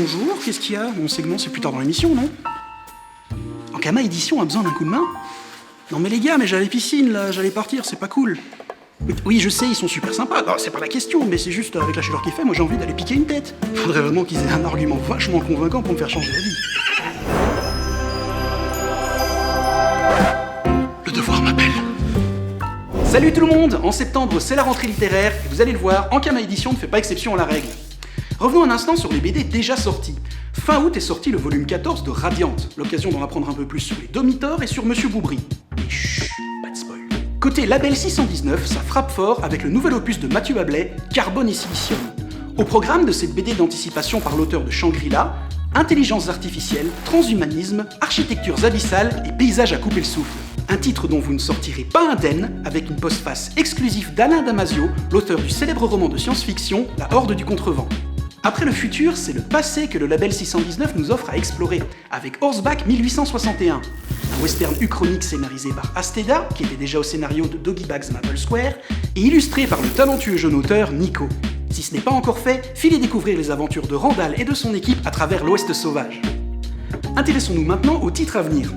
bonjour, qu'est-ce qu'il y a? Mon segment, c'est plus tard dans l'émission, non? Ankama Édition a besoin d'un coup de main? Non mais les gars, mais j'ai la piscine là, j'allais partir, c'est pas cool. Oui, je sais, ils sont super sympas, non, c'est pas la question, mais c'est juste avec la chaleur qu'il fait, moi j'ai envie d'aller piquer une tête. Faudrait vraiment qu'ils aient un argument vachement convaincant pour me faire changer d'avis. Le devoir m'appelle. Salut tout le monde! En septembre, c'est la rentrée littéraire, et vous allez le voir, Ankama Édition ne fait pas exception à la règle. Revenons un instant sur les BD déjà sortis. Fin août est sorti le volume 14 de Radiante, l'occasion d'en apprendre un peu plus sur les Domitors et sur Monsieur Boubry. Mais chut, pas de spoil. Côté Label 619, ça frappe fort avec le nouvel opus de Mathieu Ablay, Carbone et Silicium. Au programme de cette BD d'anticipation par l'auteur de Shangri-La, intelligence artificielle, transhumanisme, architectures abyssales et paysages à couper le souffle. Un titre dont vous ne sortirez pas indemne, avec une postface exclusive d'Alain Damasio, l'auteur du célèbre roman de science-fiction La Horde du Contrevent. Après le futur, c'est le passé que le label 619 nous offre à explorer, avec Horseback 1861, un western uchronique scénarisé par Asteda, qui était déjà au scénario de Doggy Bags Maple Square, et illustré par le talentueux jeune auteur Nico. Si ce n'est pas encore fait, filez découvrir les aventures de Randall et de son équipe à travers l'Ouest sauvage. Intéressons-nous maintenant au titre à venir.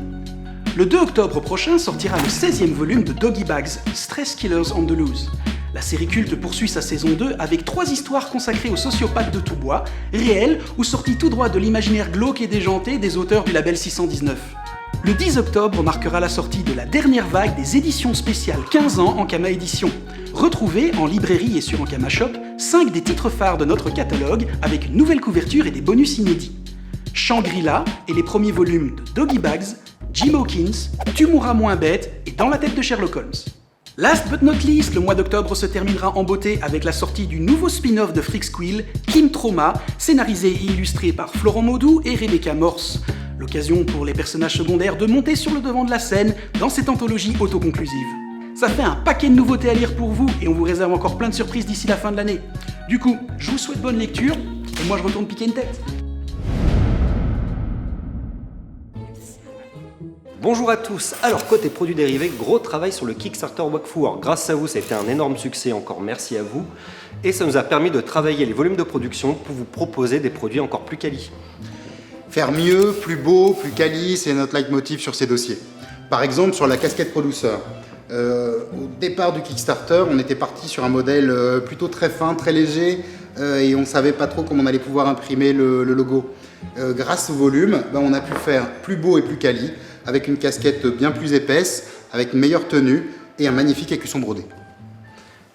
Le 2 octobre prochain sortira le 16e volume de Doggy Bags, Stress Killers on the Loose. La série culte poursuit sa saison 2 avec 3 histoires consacrées aux sociopathes de tout bois, réelles ou sorties tout droit de l'imaginaire glauque et déjanté des auteurs du label 619. Le 10 octobre marquera la sortie de la dernière vague des éditions spéciales 15 ans Ankama Édition. Retrouvez en librairie et sur Ankama Shop 5 des titres phares de notre catalogue avec une nouvelle couverture et des bonus inédits. Shangri-La et les premiers volumes de Doggy Bags, Jim Hawkins, Tu mourras moins bête et Dans la tête de Sherlock Holmes. Last but not least, le mois d'octobre se terminera en beauté avec la sortie du nouveau spin-off de Freak Squill, Kim Trauma, scénarisé et illustré par Florent Maudou et Rebecca Morse. L'occasion pour les personnages secondaires de monter sur le devant de la scène dans cette anthologie autoconclusive. Ça fait un paquet de nouveautés à lire pour vous et on vous réserve encore plein de surprises d'ici la fin de l'année. Du coup, je vous souhaite bonne lecture et moi je retourne piquer une tête. Bonjour à tous. Alors, côté produits dérivés, gros travail sur le Kickstarter Wakfu. Alors, grâce à vous, ça a été un énorme succès, encore merci à vous. Et ça nous a permis de travailler les volumes de production pour vous proposer des produits encore plus quali. Faire mieux, plus beau, plus quali, c'est notre leitmotiv sur ces dossiers. Par exemple, sur la casquette Producer. Au départ du Kickstarter, on était parti sur un modèle plutôt très fin, très léger, et on ne savait pas trop comment on allait pouvoir imprimer le logo. Grâce au volume, on a pu faire plus beau et plus quali, avec une casquette bien plus épaisse, avec une meilleure tenue et un magnifique écusson brodé.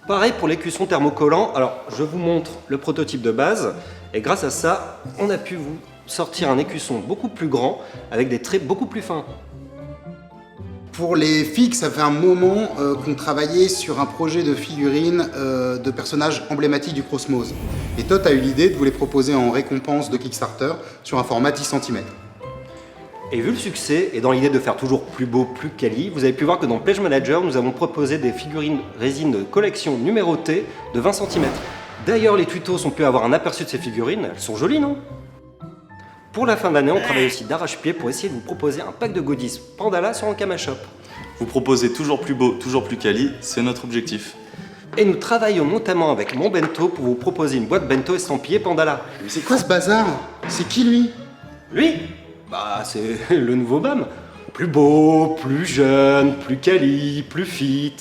Pareil pour l'écusson thermocollant. Alors, je vous montre le prototype de base, et grâce à ça, on a pu vous sortir un écusson beaucoup plus grand, avec des traits beaucoup plus fins. Pour les figues, ça fait un moment qu'on travaillait sur un projet de figurines de personnages emblématiques du Cosmos. Et Todd a eu l'idée de vous les proposer en récompense de Kickstarter sur un format 10 cm. Et vu le succès, et dans l'idée de faire toujours plus beau, plus quali, vous avez pu voir que dans Pledge Manager, nous avons proposé des figurines résine de collection numérotées de 20 cm. D'ailleurs, les tutos ont pu avoir un aperçu de ces figurines, elles sont jolies, non? Pour la fin de l'année, on travaille aussi d'arrache-pied pour essayer de vous proposer un pack de goodies Pandala sur Ankama Shop. Vous proposez toujours plus beau, toujours plus quali, c'est notre objectif. Et nous travaillons notamment avec Mon Bento pour vous proposer une boîte bento estampillée Pandala. Mais c'est quoi ce bazar? C'est qui lui? Lui? Bah, c'est le nouveau BAM. Plus beau, plus jeune, plus quali, plus fit.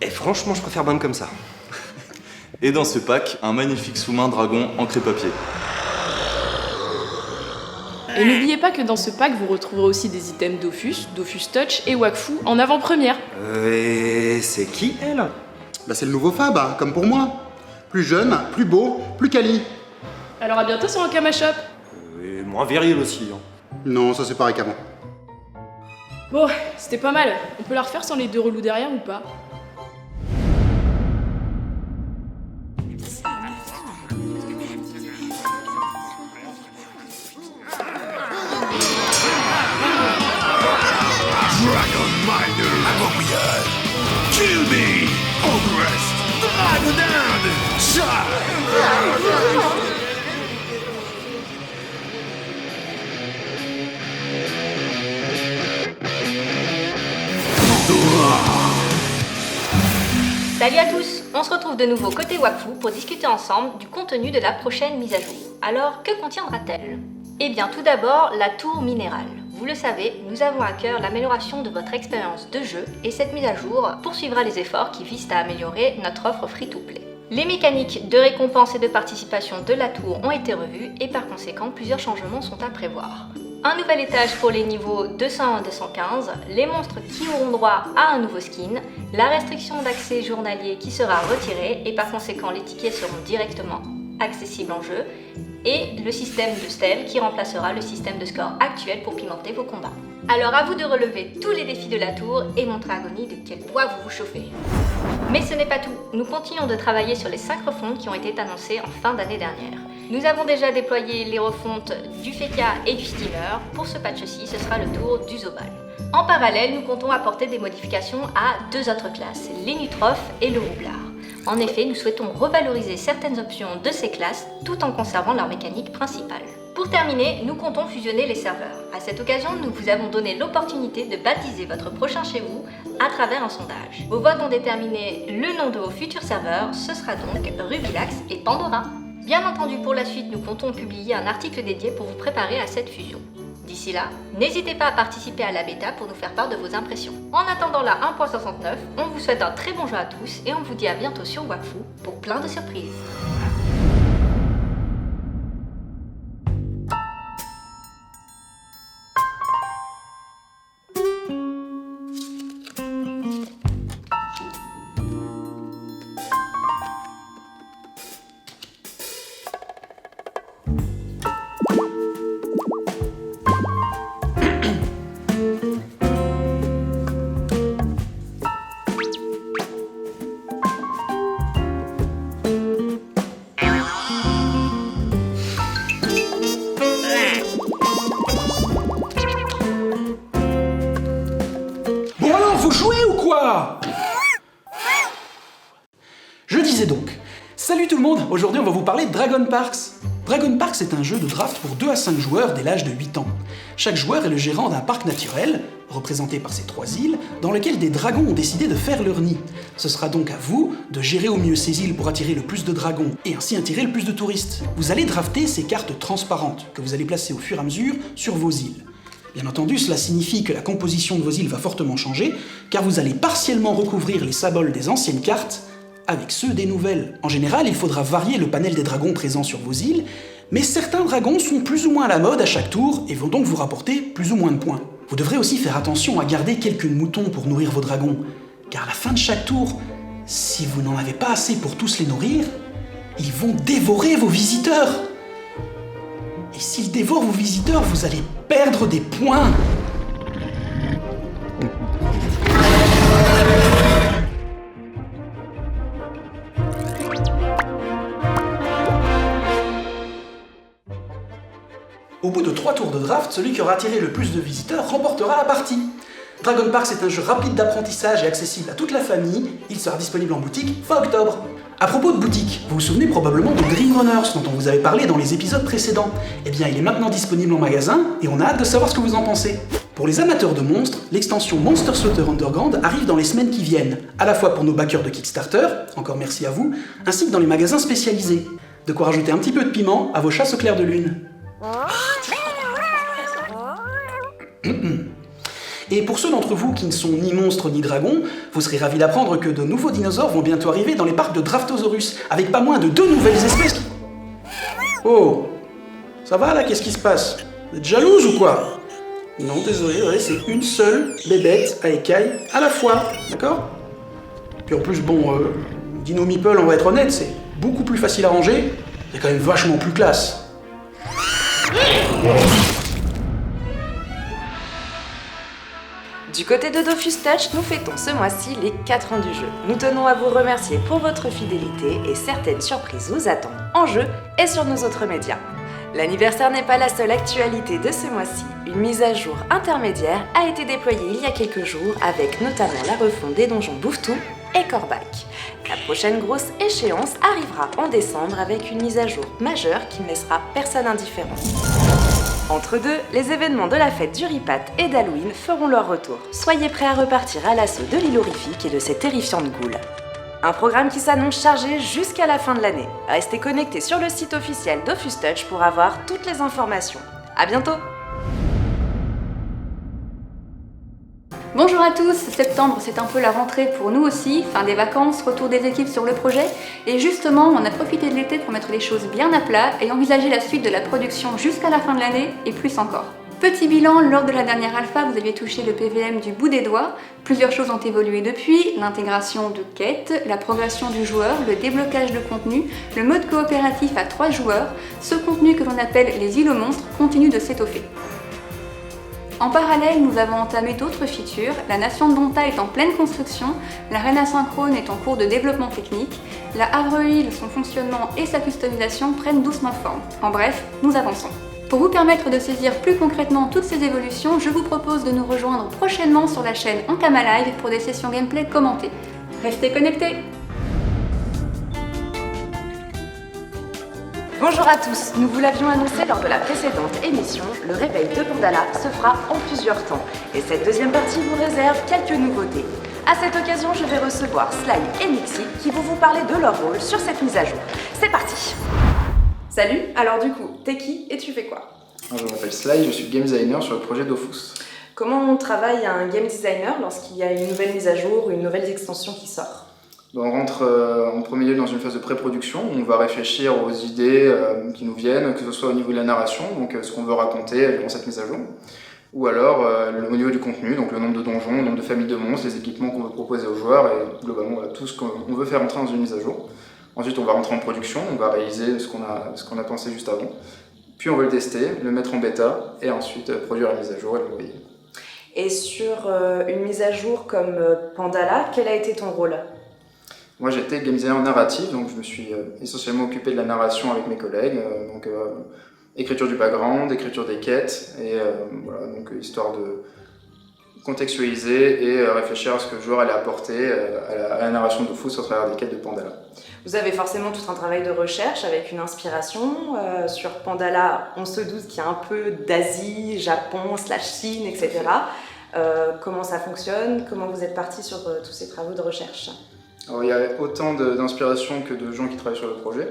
Et franchement, je préfère BAM comme ça. Et dans ce pack, un magnifique sous-main dragon encré papier. Et n'oubliez pas que dans ce pack, vous retrouverez aussi des items Dofus, Dofus Touch et Wakfu en avant-première. Et c'est qui, elle? C'est le nouveau Fab, hein, comme pour moi. Plus jeune, plus beau, plus quali. Alors à bientôt sur Ankama Shop. Et moins viril aussi. Hein. Non, ça c'est pareil qu'avant. Bon, c'était pas mal. On peut la refaire sans les deux relous derrière ou pas? Dragon Miner! Abominable! Kill me! Ogress! Dragonan! Salut à tous, on se retrouve de nouveau côté Wakfu pour discuter ensemble du contenu de la prochaine mise à jour. Alors, que contiendra-t-elle ? Eh bien, tout d'abord, la tour minérale. Vous le savez, nous avons à cœur l'amélioration de votre expérience de jeu et cette mise à jour poursuivra les efforts qui visent à améliorer notre offre free-to-play. Les mécaniques de récompense et de participation de la tour ont été revues et par conséquent, plusieurs changements sont à prévoir. Un nouvel étage pour les niveaux 201 215, les monstres qui auront droit à un nouveau skin, la restriction d'accès journalier qui sera retirée et par conséquent les tickets seront directement accessibles en jeu, et le système de stèles qui remplacera le système de score actuel pour pimenter vos combats. Alors à vous de relever tous les défis de la tour et montrer à Agony de quel bois vous vous chauffez. Mais ce n'est pas tout, nous continuons de travailler sur les 5 refontes qui ont été annoncées en fin d'année dernière. Nous avons déjà déployé les refontes du Feka et du Steamer. Pour ce patch-ci, ce sera le tour du Zobal. En parallèle, nous comptons apporter des modifications à 2 autres classes, les Nutrophes et le Roublard. En effet, nous souhaitons revaloriser certaines options de ces classes tout en conservant leur mécanique principale. Pour terminer, nous comptons fusionner les serveurs. À cette occasion, nous vous avons donné l'opportunité de baptiser votre prochain chez vous à travers un sondage. Vos votes ont déterminé le nom de vos futurs serveurs, ce sera donc Rubilax et Pandora. Bien entendu, pour la suite, nous comptons publier un article dédié pour vous préparer à cette fusion. D'ici là, n'hésitez pas à participer à la bêta pour nous faire part de vos impressions. En attendant la 1.69, on vous souhaite un très bon jeu à tous et on vous dit à bientôt sur Wakfu pour plein de surprises. Je disais donc, salut tout le monde, aujourd'hui on va vous parler de Dragon Parks. Dragon Parks est un jeu de draft pour 2 à 5 joueurs dès l'âge de 8 ans. Chaque joueur est le gérant d'un parc naturel, représenté par ces 3 îles, dans lequel des dragons ont décidé de faire leur nid. Ce sera donc à vous de gérer au mieux ces îles pour attirer le plus de dragons, et ainsi attirer le plus de touristes. Vous allez drafter ces cartes transparentes, que vous allez placer au fur et à mesure sur vos îles. Bien entendu, cela signifie que la composition de vos îles va fortement changer, car vous allez partiellement recouvrir les symboles des anciennes cartes avec ceux des nouvelles. En général, il faudra varier le panel des dragons présents sur vos îles, mais certains dragons sont plus ou moins à la mode à chaque tour et vont donc vous rapporter plus ou moins de points. Vous devrez aussi faire attention à garder quelques moutons pour nourrir vos dragons, car à la fin de chaque tour, si vous n'en avez pas assez pour tous les nourrir, ils vont dévorer vos visiteurs. Et s'ils dévorent vos visiteurs, vous allez perdre des points. Au bout de 3 tours de draft, celui qui aura attiré le plus de visiteurs remportera la partie. Dragon Parks est un jeu rapide d'apprentissage et accessible à toute la famille. Il sera disponible en boutique fin octobre. À propos de boutique, vous vous souvenez probablement de Dream Runners dont on vous avait parlé dans les épisodes précédents. Eh bien, il est maintenant disponible en magasin et on a hâte de savoir ce que vous en pensez. Pour les amateurs de monstres, l'extension Monster Slaughter Underground arrive dans les semaines qui viennent, à la fois pour nos backers de Kickstarter, encore merci à vous, ainsi que dans les magasins spécialisés. De quoi rajouter un petit peu de piment à vos chasses au clair de lune. Et pour ceux d'entre vous qui ne sont ni monstres ni dragons, vous serez ravis d'apprendre que de nouveaux dinosaures vont bientôt arriver dans les parcs de Draftosaurus, avec pas moins de 2 nouvelles espèces qui... Oh, ça va là, qu'est-ce qui se passe? Vous êtes jalouse ou quoi? Non, désolé, ouais, c'est une seule bébête à écailles à la fois, d'accord? Puis en plus, bon, Dino Meeple, on va être honnête, c'est beaucoup plus facile à ranger, c'est quand même vachement plus classe. Du côté de Dofus Touch, nous fêtons ce mois-ci les 4 ans du jeu. Nous tenons à vous remercier pour votre fidélité et certaines surprises vous attendent en jeu et sur nos autres médias. L'anniversaire n'est pas la seule actualité de ce mois-ci. Une mise à jour intermédiaire a été déployée il y a quelques jours avec notamment la refonte des donjons Bouvetou et Corbac. La prochaine grosse échéance arrivera en décembre avec une mise à jour majeure qui ne laissera personne indifférent. Entre deux, les événements de la fête du Ripat et d'Halloween feront leur retour. Soyez prêts à repartir à l'assaut de l'île horrifique et de ses terrifiantes ghouls. Un programme qui s'annonce chargé jusqu'à la fin de l'année. Restez connectés sur le site officiel Dofus Touch pour avoir toutes les informations. À bientôt! Bonjour à tous, septembre c'est un peu la rentrée pour nous aussi, fin des vacances, retour des équipes sur le projet, et justement on a profité de l'été pour mettre les choses bien à plat et envisager la suite de la production jusqu'à la fin de l'année et plus encore. Petit bilan, lors de la dernière alpha vous aviez touché le PVM du bout des doigts, plusieurs choses ont évolué depuis, l'intégration de quêtes, la progression du joueur, le déblocage de contenu, le mode coopératif à 3 joueurs, ce contenu que l'on appelle les îlots monstres continue de s'étoffer. En parallèle, nous avons entamé d'autres features, la nation de Donta est en pleine construction, l'arène asynchrone est en cours de développement technique, la Havre Hill, son fonctionnement et sa customisation prennent doucement forme. En bref, nous avançons. Pour vous permettre de saisir plus concrètement toutes ces évolutions, je vous propose de nous rejoindre prochainement sur la chaîne Ankama Live pour des sessions gameplay commentées. Restez connectés! Bonjour à tous, nous vous l'avions annoncé lors de la précédente émission, le réveil de Pandala se fera en plusieurs temps et cette deuxième partie vous réserve quelques nouveautés. À cette occasion, je vais recevoir Sly et Nixie qui vont vous parler de leur rôle sur cette mise à jour. C'est parti! Salut, alors du coup, t'es qui et tu fais quoi? Je m'appelle Sly, je suis game designer sur le projet Dofus. Comment on travaille un game designer lorsqu'il y a une nouvelle mise à jour ou une nouvelle extension qui sort? On rentre en premier lieu dans une phase de pré-production où on va réfléchir aux idées qui nous viennent, que ce soit au niveau de la narration, donc ce qu'on veut raconter durant cette mise à jour, ou alors au niveau du contenu, donc le nombre de donjons, le nombre de familles de monstres, les équipements qu'on veut proposer aux joueurs et globalement tout ce qu'on veut faire entrer dans une mise à jour. Ensuite on va rentrer en production, on va réaliser ce qu'on a pensé juste avant, puis on va le tester, le mettre en bêta et ensuite produire la mise à jour et l'envoyer. Et sur une mise à jour comme Pandala, quel a été ton rôle? Moi j'étais game designer narratif, donc je me suis essentiellement occupé de la narration avec mes collègues, écriture du background, écriture des quêtes, et voilà, donc histoire de contextualiser et réfléchir à ce que le joueur allait apporter à la narration de Dofus au travers des quêtes de Pandala. Vous avez forcément tout un travail de recherche avec une inspiration. Sur Pandala, on se doute qu'il y a un peu d'Asie, Japon, /Chine, etc. Comment ça fonctionne? Comment vous êtes parti sur tous ces travaux de recherche? Alors, il y a autant d'inspiration que de gens qui travaillent sur le projet.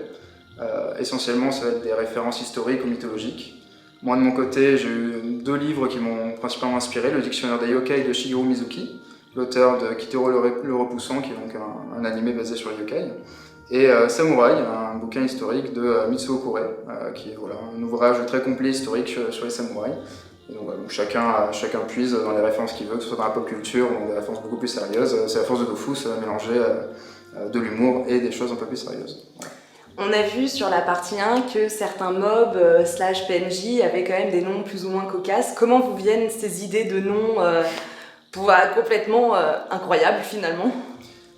Essentiellement, ça va être des références historiques ou mythologiques. Moi, de mon côté, j'ai eu 2 livres qui m'ont principalement inspiré. Le dictionnaire des yokai de Shigeru Mizuki, l'auteur de Kitaro le Repoussant, qui est donc un animé basé sur les yokai. Et Samouraï, un bouquin historique de Mitsuo Kure, qui est un ouvrage très complet historique sur les samouraïs. Et donc, où chacun puise dans les références qu'il veut, que ce soit dans la pop culture ou dans des références beaucoup plus sérieuses. C'est la force de Dofus, mélanger de l'humour et des choses un peu plus sérieuses. Voilà. On a vu sur la partie 1 que certains mobs /PNJ avaient quand même des noms plus ou moins cocasses. Comment vous viennent ces idées de noms complètement incroyables finalement?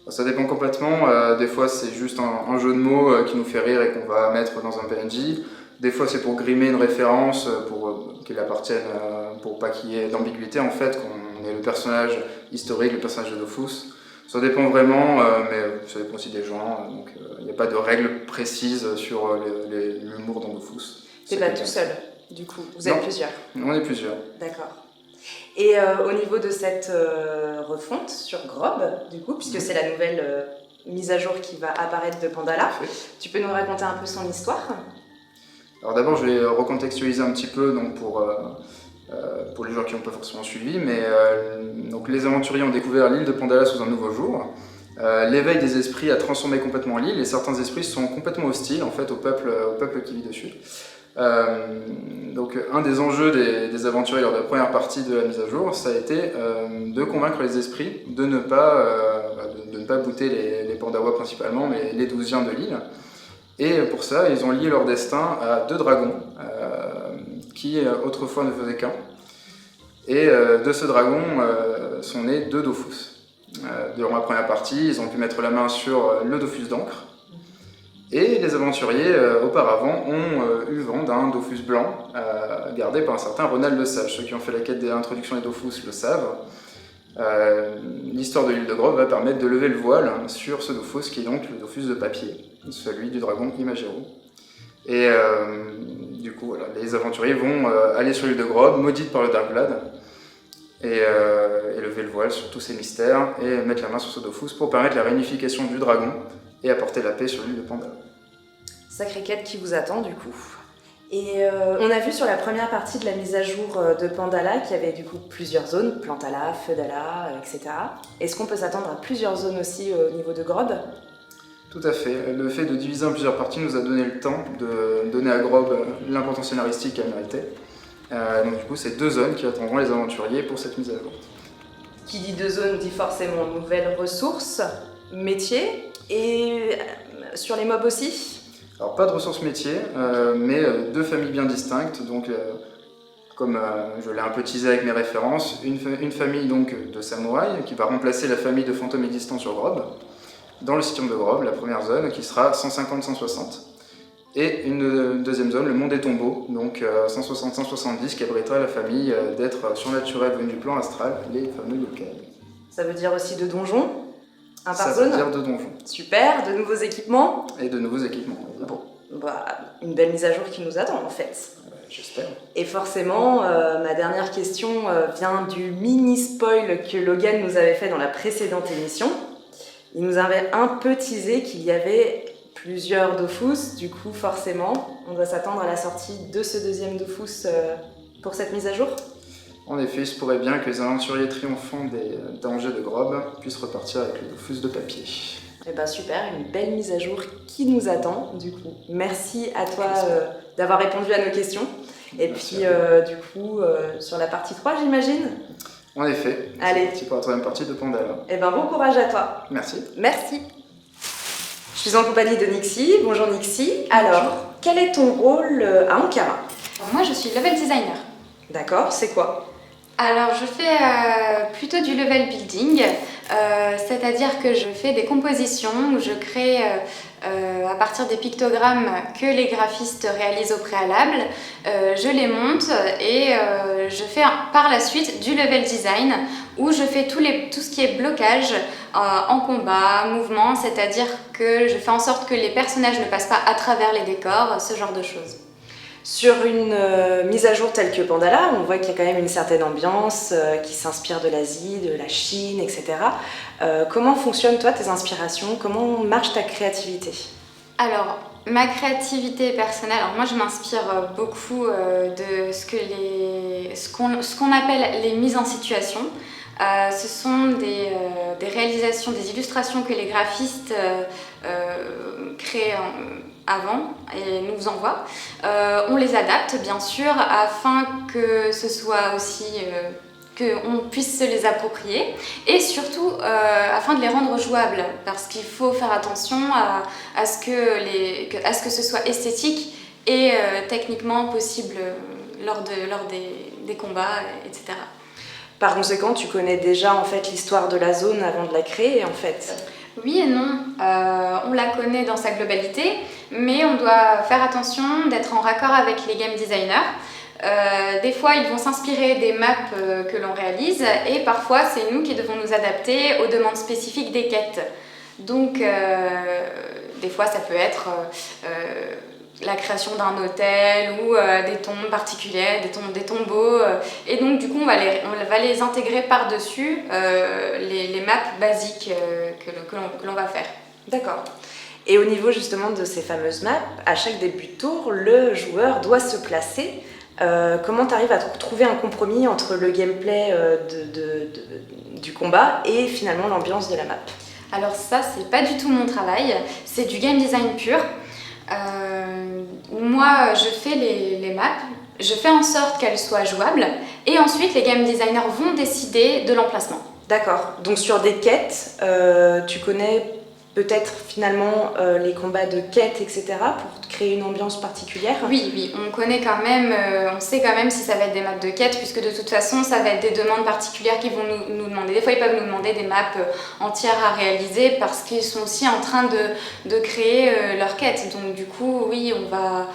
Ça dépend complètement. Des fois c'est juste un jeu de mots qui nous fait rire et qu'on va mettre dans un PNJ. Des fois c'est pour grimer une référence, pour qu'il appartienne, pour pas qu'il y ait d'ambiguïté en fait, qu'on ait le personnage historique, le personnage de Dofus. Ça dépend vraiment, mais ça dépend aussi des gens, donc il n'y a pas de règles précises sur l'humour dans Dofus. C'est pas tout seul, du coup, vous êtes plusieurs? On est plusieurs. D'accord. Et au niveau de cette refonte sur Grob, du coup, puisque c'est la nouvelle mise à jour qui va apparaître de Pandala, tu peux nous raconter un peu son histoire? Alors d'abord, je vais recontextualiser un petit peu donc pour les gens qui n'ont pas forcément suivi, mais donc les aventuriers ont découvert l'île de Pandala sous un nouveau jour. L'éveil des esprits a transformé complètement l'île et certains esprits sont complètement hostiles en fait au peuple qui vit dessus. Donc un des enjeux des aventuriers lors de la première partie de la mise à jour, ça a été de convaincre les esprits de ne pas bouter les Pandawas principalement, mais les Douziens de l'île. Et pour ça, ils ont lié leur destin à 2 dragons qui autrefois ne faisaient qu'un. Et de ce dragon sont nés 2 Dofus. Durant la première partie, ils ont pu mettre la main sur le Dofus d'encre. Et les aventuriers, auparavant, ont eu vent d'un Dofus blanc gardé par un certain Ronald le Sage. Ceux qui ont fait la quête d'introduction des Dofus le savent. L'histoire de l'île de Grob va permettre de lever le voile sur ce Dofus qui est donc le Dofus de papier, celui du dragon Imagero. Et du coup, voilà, les aventuriers vont aller sur l'île de Grob, maudite par le Dark Blood, et lever le voile sur tous ces mystères et mettre la main sur ce Dofus pour permettre la réunification du dragon et apporter la paix sur l'île de Pandala. Sacrée quête qui vous attend du coup. Et on a vu sur la première partie de la mise à jour de Pandala qu'il y avait du coup plusieurs zones, Plantala, Feudala, etc. Est-ce qu'on peut s'attendre à plusieurs zones aussi au niveau de Grob? Tout à fait. Le fait de diviser en plusieurs parties nous a donné le temps de donner à Grob l'importance scénaristique qu'elle méritait. Donc du coup, c'est 2 zones qui attendront les aventuriers pour cette mise à jour. Qui dit 2 zones dit forcément nouvelles ressources, métiers, et sur les mobs aussi? Alors pas de ressources métiers, mais 2 familles bien distinctes. Donc, comme je l'ai un peu teasé avec mes références, une famille donc de samouraïs qui va remplacer la famille de fantômes existants sur Grob, dans le système de Grob, la première zone, qui sera 150-160. Et une deuxième zone, le monde des tombeaux, donc 160-170, qui abritera la famille d'êtres surnaturels venus du plan astral, les fameux yokai. Ça veut dire aussi de donjons? Un par Ça zone? veut dire de donjons. Super, de nouveaux équipements? Et de nouveaux équipements. Bon, bah, une belle mise à jour qui nous attend en fait. J'espère. Et forcément, ma dernière question vient du mini-spoil que Logan nous avait fait dans la précédente émission. Il nous avait un peu teasé qu'il y avait plusieurs Dofus, du coup forcément, on doit s'attendre à la sortie de ce deuxième Dofus pour cette mise à jour. En effet, il se pourrait bien que les aventuriers triomphants des dangers de Grob puissent repartir avec le Dofus de papier. Eh ben super, une belle mise à jour qui nous attend du coup. Merci à toi d'avoir répondu à nos questions. Et puis du coup, sur la partie 3 j'imagine? En effet, allez, c'est pour la 3e partie de Pandala. Eh ben bon courage à toi. Merci. Merci. Je suis en compagnie de Nixie. Bonjour Nixie. Alors, quel est ton rôle à Ankama? Moi je suis level designer. D'accord, c'est quoi? Alors je fais plutôt du level building, c'est-à-dire que je fais des compositions où je crée à partir des pictogrammes que les graphistes réalisent au préalable, je les monte et je fais par la suite du level design où je fais tout ce qui est blocage en combat, mouvement, c'est-à-dire que je fais en sorte que les personnages ne passent pas à travers les décors, ce genre de choses. Sur une mise à jour telle que Pandala, on voit qu'il y a quand même une certaine ambiance qui s'inspire de l'Asie, de la Chine, etc. Comment fonctionnent toi tes inspirations? Comment marche ta créativité? Alors, ma créativité personnelle, alors moi je m'inspire beaucoup de ce qu'on appelle les mises en situation. Ce sont des réalisations, des illustrations que les graphistes créent avant et nous envoient. On les adapte bien sûr afin que ce soit aussi qu'on puisse se les approprier et surtout afin de les rendre jouables parce qu'il faut faire attention à ce que ce soit esthétique et techniquement possible lors des combats, etc. Par conséquent, tu connais déjà en fait l'histoire de la zone avant de la créer en fait? Oui et non, on la connaît dans sa globalité, mais on doit faire attention d'être en raccord avec les game designers. Des fois, ils vont s'inspirer des maps que l'on réalise et parfois, c'est nous qui devons nous adapter aux demandes spécifiques des quêtes. Donc, des fois, ça peut être la création d'un hôtel ou des tombes particulières, des tombeaux. Et donc, du coup, on va les intégrer par-dessus les maps basiques que l'on va faire. D'accord. Et au niveau justement de ces fameuses maps, à chaque début de tour, le joueur doit se placer. Comment tu arrives à trouver un compromis entre le gameplay du combat et finalement l'ambiance de la map? Alors ça, c'est pas du tout mon travail, c'est du game design pur. Moi, je fais les maps, je fais en sorte qu'elles soient jouables et ensuite les game designers vont décider de l'emplacement. D'accord, donc sur des quêtes, tu connais peut-être finalement les combats de quêtes, etc. pour créer une ambiance particulière? Oui, on connaît quand même, on sait quand même si ça va être des maps de quêtes, puisque de toute façon ça va être des demandes particulières qu'ils vont nous demander. Des fois ils peuvent nous demander des maps entières à réaliser parce qu'ils sont aussi en train de créer leurs quêtes. Donc du coup, oui, on va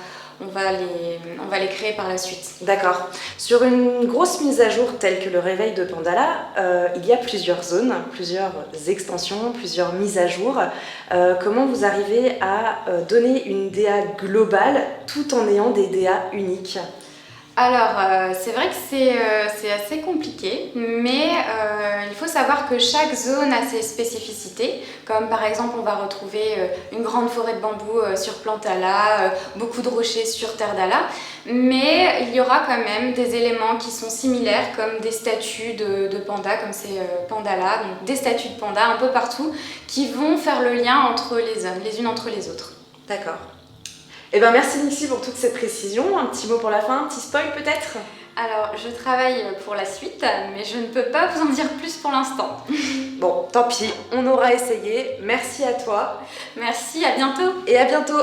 les créer par la suite. D'accord. Sur une grosse mise à jour telle que le réveil de Pandala, il y a plusieurs zones, plusieurs extensions, plusieurs mises à jour. Comment vous arrivez à donner une DA globale tout en ayant des DA uniques? Alors, c'est vrai que c'est assez compliqué, mais il faut savoir que chaque zone a ses spécificités, comme par exemple on va retrouver une grande forêt de bambou sur Plantala, beaucoup de rochers sur Terdala, mais il y aura quand même des éléments qui sont similaires, comme des statues de pandas, comme c'est Pandala, donc des statues de pandas un peu partout, qui vont faire le lien entre les zones, les unes entre les autres. D'accord. Eh bien merci Nixie pour toutes ces précisions. Un petit mot pour la fin, un petit spoil peut-être? Alors, je travaille pour la suite, mais je ne peux pas vous en dire plus pour l'instant. Bon, tant pis, on aura essayé. Merci à toi. Merci, à bientôt. Et à bientôt.